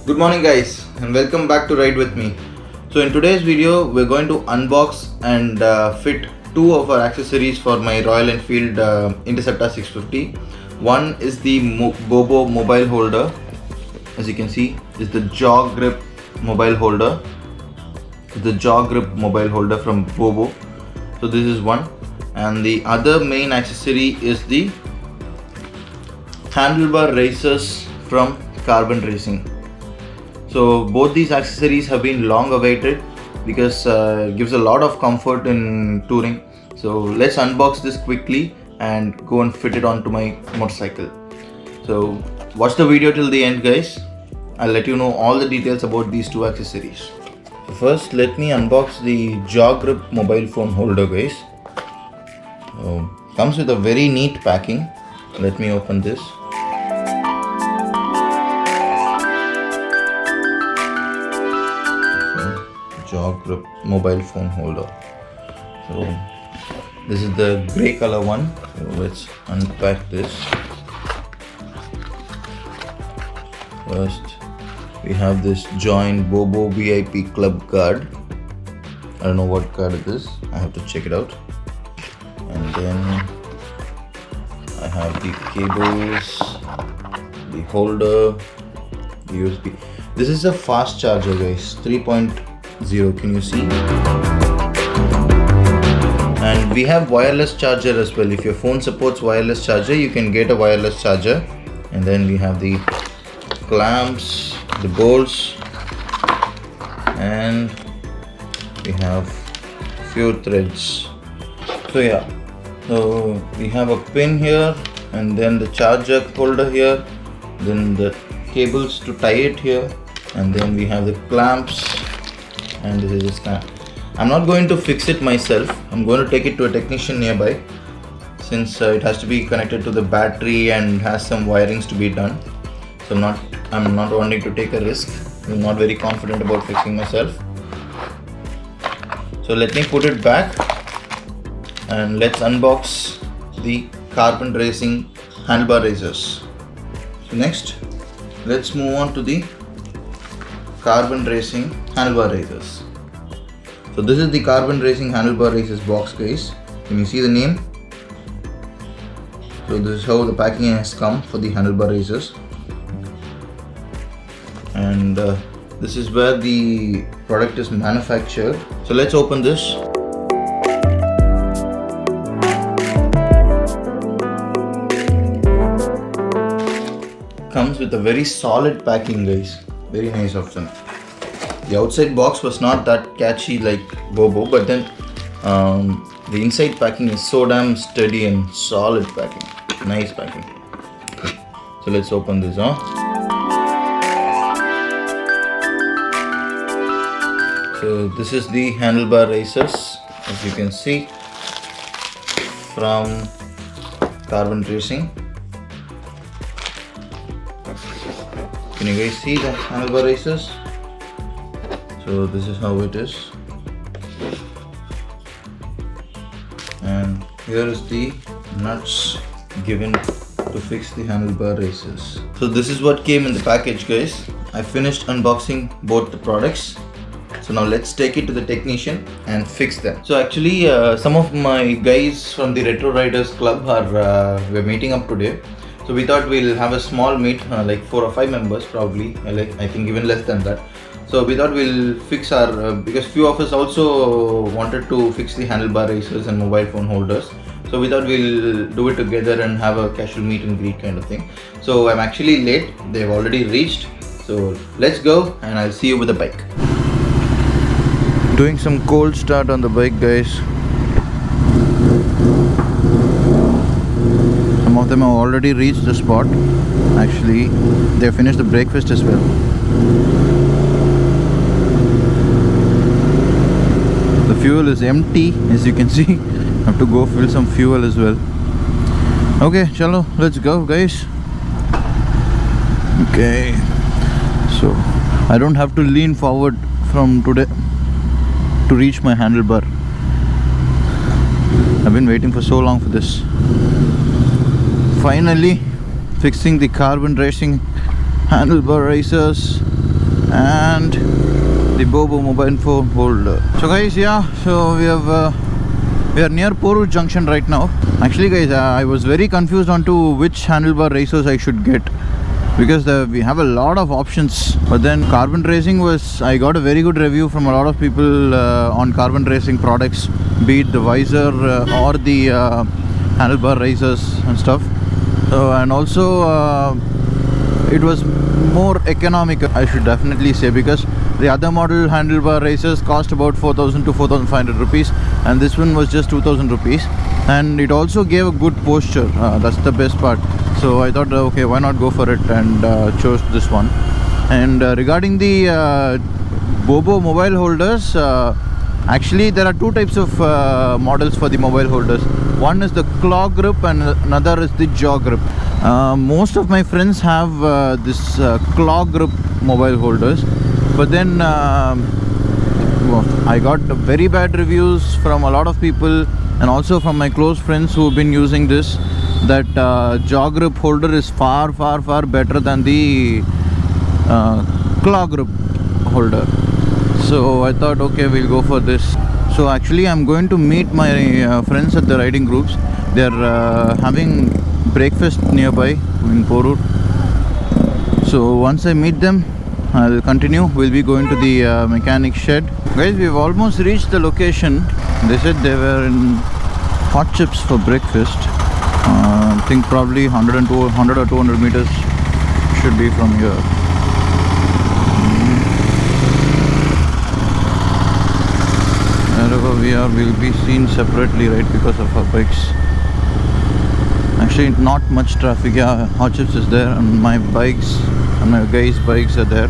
Good morning guys and welcome back to Ride With Me. So in today's video we're going to unbox and fit two of our accessories for my Royal Enfield Interceptor 650. One is the Bobo mobile holder. As you can see, is the jaw grip mobile holder. The jaw grip mobile holder from Bobo. So this is one, and the other main accessory is the handlebar raisers from Carbon Racing. So both these accessories have been long awaited because it gives a lot of comfort in touring. So let's unbox this quickly and go and fit it onto my motorcycle. So watch the video till the end guys. I'll let you know all the details about these two accessories. So first let me unbox the jaw grip mobile phone holder guys. Comes with a very neat packing. Let me open this. Jaw grip mobile phone holder. So this is the grey color one. So let's unpack this. First we have this joint Bobo VIP club card. I don't know what card it is. I have to check it out. And then I have the cables, the holder, the USB. This is a fast charger guys, 3.0, can you see? And we have wireless charger as well. If your phone supports wireless charger, you can get a wireless charger. And then we have the clamps, the bolts, and we have few threads. So yeah, so we have a pin here, and then the charger holder here, then the cables to tie it here, and then we have the clamps, and this is a snap. I'm not going to fix it myself. I'm going to take it to a technician nearby, since it has to be connected to the battery and has some wirings to be done. So I'm not wanting to take a risk. I'm not very confident about fixing myself. So let me put it back and let's unbox the Carbon Racing handlebar raisers. So next, let's move on to the Carbon Racing handlebar raisers. So this is the Carbon Racing handlebar raisers box guys. Can you see the name? So this is how the packing has come for the handlebar raisers. And this is where the product is manufactured. So let's open this. Comes with a very solid packing guys, very nice of them. The outside box was not that catchy like Bobo, but then the inside packing is so damn sturdy and solid packing, nice packing. So let's open this. So this is the handlebar raisers, as you can see, from Carbon Racing. Can you guys see the handlebar raisers? So this is how it is. And here is the nuts given to fix the handlebar raisers. So this is what came in the package guys. I finished unboxing both the products. So now let's take it to the technician and fix them. So actually some of my guys from the Retro Riders Club we're meeting up today. So we thought we'll have a small meet, like 4 or 5 members probably, I think even less than that. So we thought we'll fix our, because few of us also wanted to fix the handlebar raisers and mobile phone holders. So we thought we'll do it together and have a casual meet and greet kind of thing. So I'm actually late, they've already reached. So let's go and I'll see you with the bike. Doing some cold start on the bike guys. Some of them have already reached the spot. Actually they finished the breakfast as well. The fuel is empty, as you can see. I have to go fill some fuel as well. Okay, chalo, let's go guys. Okay, so I don't have to lean forward from today to reach my handlebar. I've been waiting for so long for this. Finally fixing the Carbon Racing handlebar raisers and the Bobo mobile phone holder. So guys, yeah, so we are near Porur junction right now. Actually guys, I was very confused on to which handlebar racers I should get, because we have a lot of options. But then Carbon Racing I got a very good review from a lot of people on Carbon Racing products, be it the visor or the handlebar racers and stuff. And also it was more economical, I should definitely say, because the other model handlebar racers cost about 4,000 to 4,500 rupees, and this one was just 2,000 rupees. And it also gave a good posture, that's the best part. So I thought, okay, why not go for it, and chose this one. And regarding the Bobo mobile holders, actually there are two types of models for the mobile holders. One is the claw grip and another is the jaw grip. Most of my friends have this claw grip mobile holders, but then I got very bad reviews from a lot of people, and also from my close friends who have been using this, that jaw grip holder is far better than the claw grip holder. So I thought, okay, we'll go for this. So actually I'm going to meet my friends at the riding groups. They're having breakfast nearby in Porur. So once I meet them, I'll continue. We'll be going to the mechanic shed. Guys, we've almost reached the location. They said they were in Hot Chips for breakfast. I think probably 100 or 200 meters should be from here. Wherever we are, we'll be seen separately, right, because of our bikes. Actually, not much traffic. Yeah, Hot Chips is there, and my bikes and my guys' bikes are there.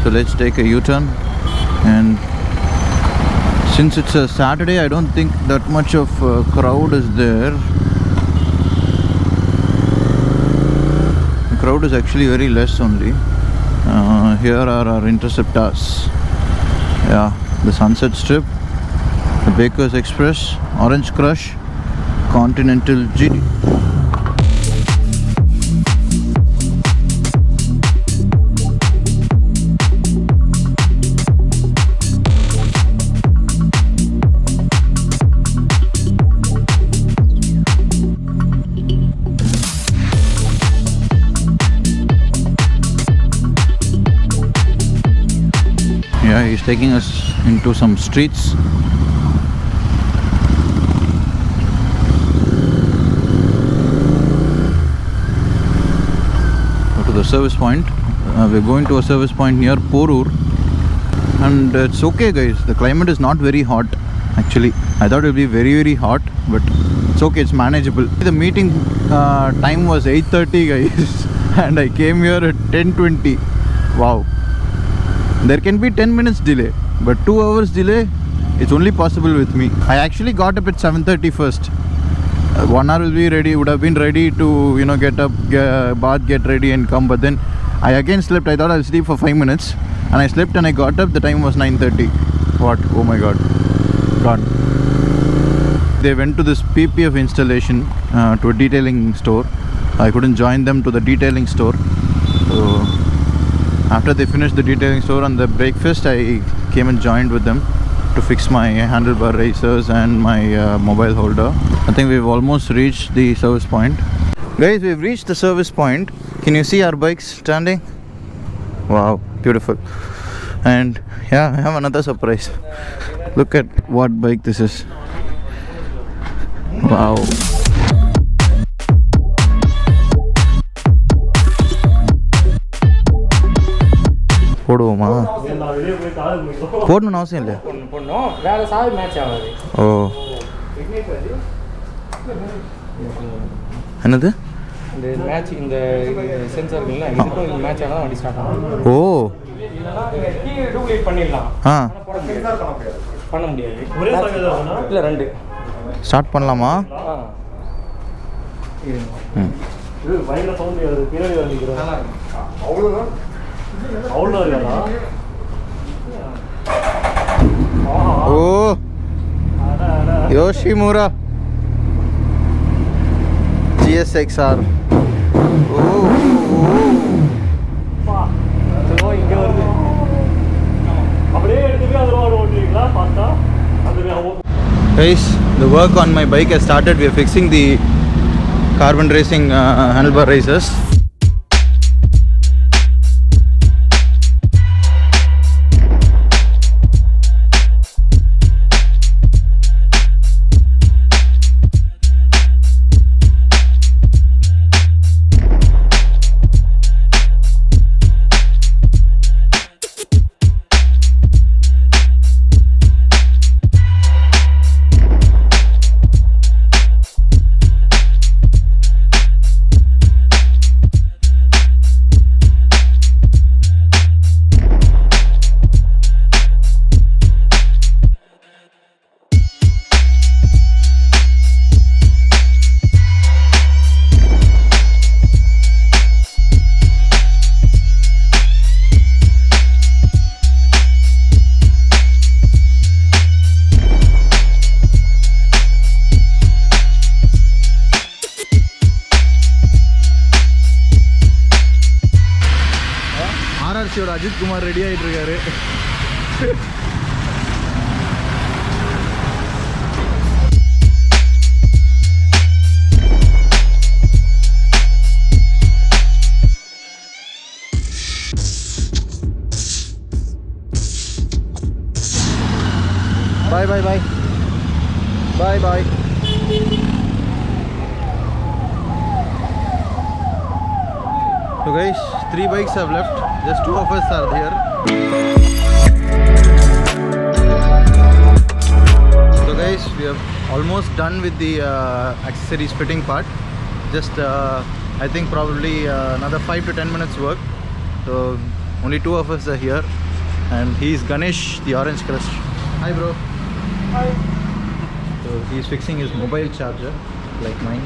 So let's take a U-turn. And since it's a Saturday, I don't think that much of a crowd is there. The crowd is actually very less only. Here are our interceptors. Yeah, the Sunset Strip, the Bakers Express, Orange Crush, Continental GT. Yeah, he's taking us into some streets. Go to the service point. We're going to a service point near Porur, and it's okay guys, the climate is not very hot. Actually, I thought it would be very hot, but it's okay, it's manageable. The meeting time was 8:30 guys and I came here at 10:20. Wow. There can be 10 minutes delay, but 2 hours delay, it's only possible with me. I actually got up at 7:30 first. 1 hour will be ready, would have been ready to, you know, get up, bath, get ready and come. But then I again slept. I thought I'll sleep for 5 minutes, and I slept and I got up. The time was 9:30. What? Oh my god. Gone. They went to this PPF installation to a detailing store. I couldn't join them to the detailing store. So after they finished the detailing store and the breakfast, I came and joined with them to fix my handlebar racers and my mobile holder. I think we've almost reached the service point. Guys, we've reached the service point. Can you see our bikes standing? Wow, beautiful. And yeah, I have another surprise. Look at what bike this is. Wow. போடுவோமா? போடணும்னு அவசியம் இல்லை. ஓ, என்னது? இந்த match இந்த sensor இருக்குல்ல, இதுக்கு match ஆனா வண்டி ஸ்டார்ட் ஆகும். ஓ, கீ டூப்ளிகேட் பண்ணிடலாம். சென்சார் பண்ண முடியாது. ஒரே சாவில தானா? இல்ல ரெண்டு. ஸ்டார்ட் பண்ணலாமா? இது பயங்கர சவுண்ட் வருது, பின்னாடி வந்துக்குறோம். அவ்வளவுதான். Oh, Yoshimura GSXR. Oh, Guys, the work on my bike has started. We are fixing the carbon racing handlebar races. RRC Ajith Kumar ready ஆயிட்டு இருக்காரு. Bye bye bye. Bye bye. So guys, 3 bikes have left. Just 2 of us are here. So guys, we have almost done with the accessories fitting part. Just I think probably another 5 to 10 minutes work. So only 2 of us are here, and he's Ganesh, the Orange Crush. Hi bro. Hi. So he's fixing his mobile charger like mine.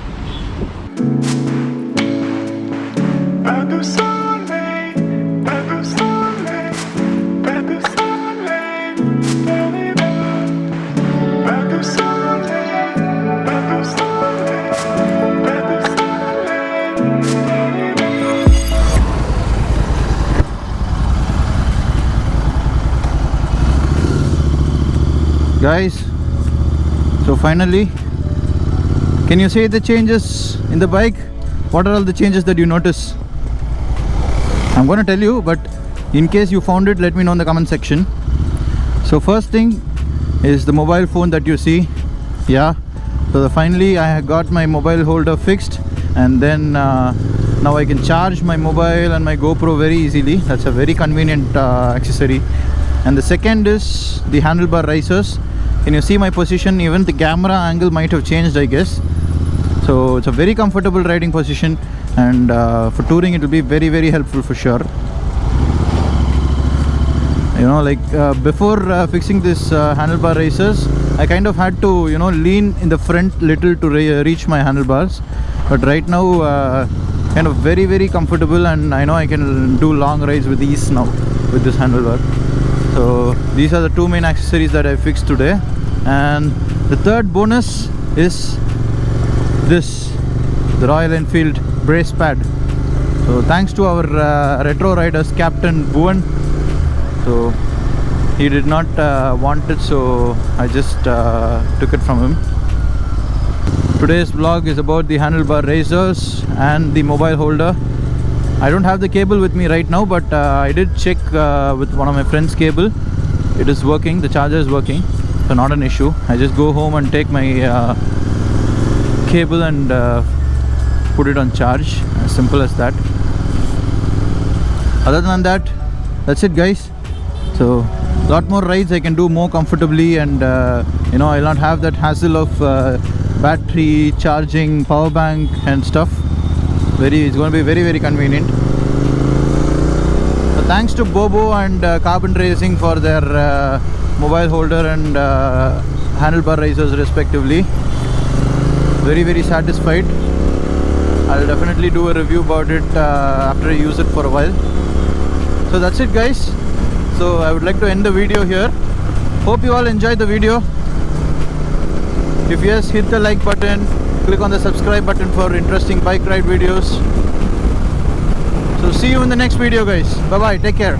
Guys, so finally, can you say the changes in the bike? What are all the changes that you notice? I'm going to tell you, but in case you found it, let me know in the comment section. So first thing is the mobile phone that you see. Yeah, so finally I got my mobile holder fixed, and then now I can charge my mobile and my GoPro very easily. That's a very convenient accessory. And the second is the handlebar risers. Can you see my position? Even the camera angle might have changed, I guess. So it's a very comfortable riding position, and for touring it will be very, very helpful for sure. You know, like before fixing this handlebar risers, I kind of had to, you know, lean in the front little to reach my handlebars. But right now, kind of very, very comfortable, and I know I can do long rides with ease now with this handlebar. So these are the 2 main accessories that I fixed today. And the third bonus is this, the Royal Enfield brace pad. So thanks to our retro riders captain Bhuvan. So he did not want it, so I just took it from him. Today's vlog is about the handlebar razors and the mobile holder. I don't have the cable with me right now, but I did check with one of my friend's cable. It is working, the charger is working, so not an issue. I just go home and take my cable and put it on charge. As simple as that. Other than that, that's it guys. So a lot more rides I can do more comfortably, and you know, I'll not have that hassle of battery charging, power bank and stuff. It's going to be very, very convenient. So thanks to Bobo and Carbon Racing for their mobile holder and handlebar risers respectively. Very, very satisfied. I'll definitely do a review about it after I use it for a while. So that's it guys. So I would like to end the video here. Hope you all enjoyed the video. If yes, hit the like button, click on the subscribe button for interesting bike ride videos. So see you in the next video guys. Bye bye, take care.